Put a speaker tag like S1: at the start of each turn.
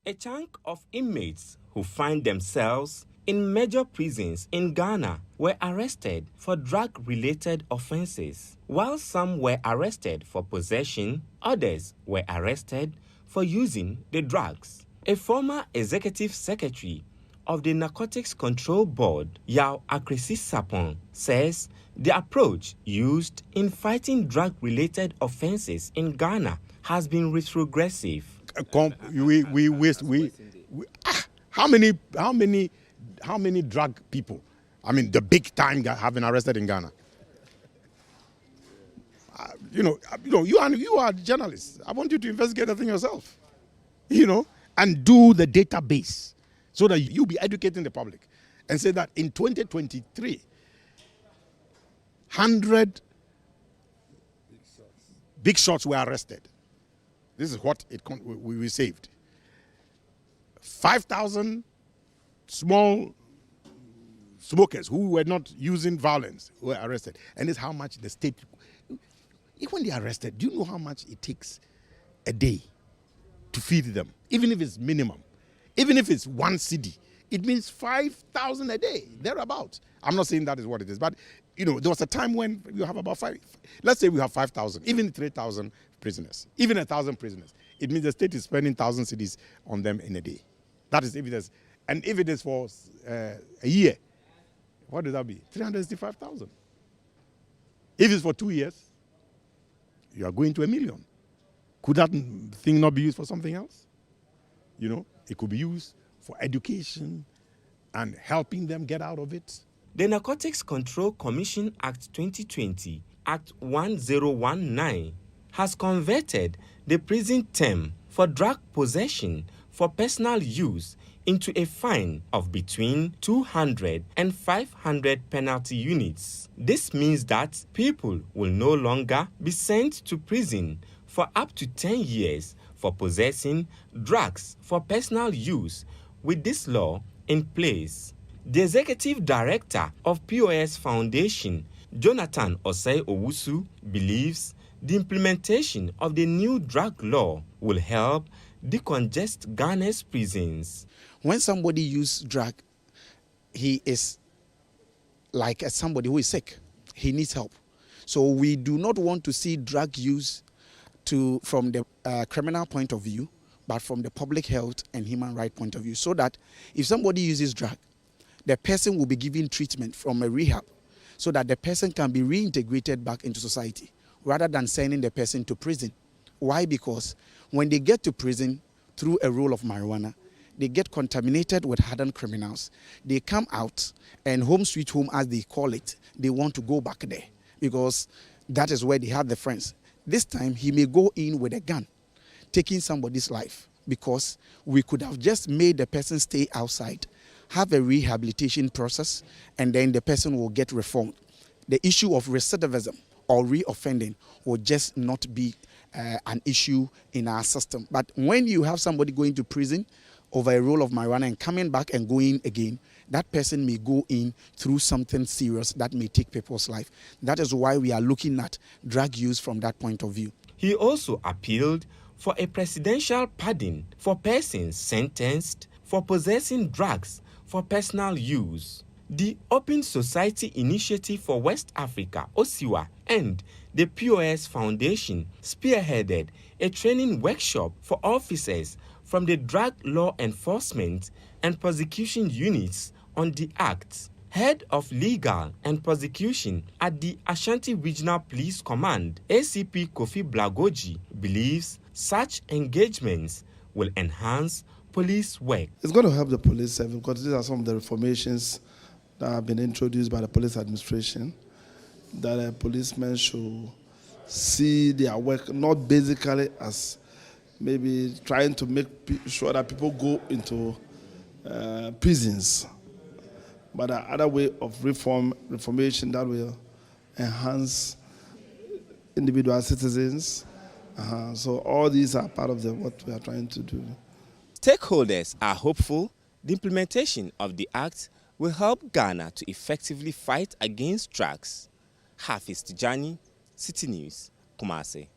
S1: A chunk of inmates who find themselves in major prisons in Ghana were arrested for drug-related offences. While some were arrested for possession, others were arrested for using the drugs. A former executive secretary of the Narcotics Control Board, Yao Akresi Sapon, says the approach used in fighting drug-related offences in Ghana has been retrogressive.
S2: How many drug people? I mean, the big time guy have been arrested in Ghana. You are journalists. I want you to investigate the thing yourself. And do the database so that you'll be educating the public and say that in 2023, 100 big shots were arrested. This is what we saved. 5,000 small smokers who were not using violence were arrested. And this is how much the state, when they are arrested, do you know how much it takes a day to feed them? Even if it's minimum, even if it's one cedi, it means 5,000 a day, thereabout. I'm not saying that is what it is, but there was a time when you have about let's say we have 5,000, even 3,000 prisoners, even 1,000 prisoners. It means the state is spending 1,000 cedis on them in a day. That is evidence. And if it is for a year, what does that be? 365,000. If it's for 2 years, you are going to 1 million. Could that thing not be used for something else? It could be used for education and helping them get out of it.
S1: The Narcotics Control Commission Act 2020, Act 1019, has converted the prison term for drug possession for personal use into a fine of between 200 and 500 penalty units. This means that people will no longer be sent to prison for up to 10 years for possessing drugs for personal use with this law in place. The executive director of POS Foundation, Jonathan Osei Owusu, believes the implementation of the new drug law will help decongest Ghana's prisons.
S3: When somebody uses drug, he is like somebody who is sick. He needs help. So we do not want to see drug use from the criminal point of view, but from the public health and human right point of view, so that if somebody uses drug, the person will be given treatment from a rehab so that the person can be reintegrated back into society rather than sending the person to prison. Why? Because when they get to prison through a roll of marijuana, they get contaminated with hardened criminals. They come out and home sweet home, as they call it, they want to go back there because that is where they have the friends. This time he may go in with a gun, taking somebody's life, because we could have just made the person stay outside, have a rehabilitation process, and then the person will get reformed. The issue of recidivism or reoffending will just not be an issue in our system. But when you have somebody going to prison over a roll of marijuana and coming back and going again, that person may go in through something serious that may take people's life. That is why we are looking at drug use from that point of view.
S1: He also appealed for a presidential pardon for persons sentenced for possessing drugs for personal use. The Open Society Initiative for West Africa, OSIWA, and the POS Foundation spearheaded a training workshop for officers from the Drug Law Enforcement and Prosecution Units on the Act. Head of Legal and Prosecution at the Ashanti Regional Police Command, ACP Kofi Blagoji, believes such engagements will enhance police work.
S4: It's going to help the police service because these are some of the reformations that have been introduced by the police administration, that a policeman should see their work not basically as maybe trying to make sure that people go into prisons, but another way of reformation that will enhance individual citizens. So all these are part of what we are trying to do.
S1: Stakeholders are hopeful the implementation of the Act will help Ghana to effectively fight against drugs. Hafiz Tijani, City News, Kumasi.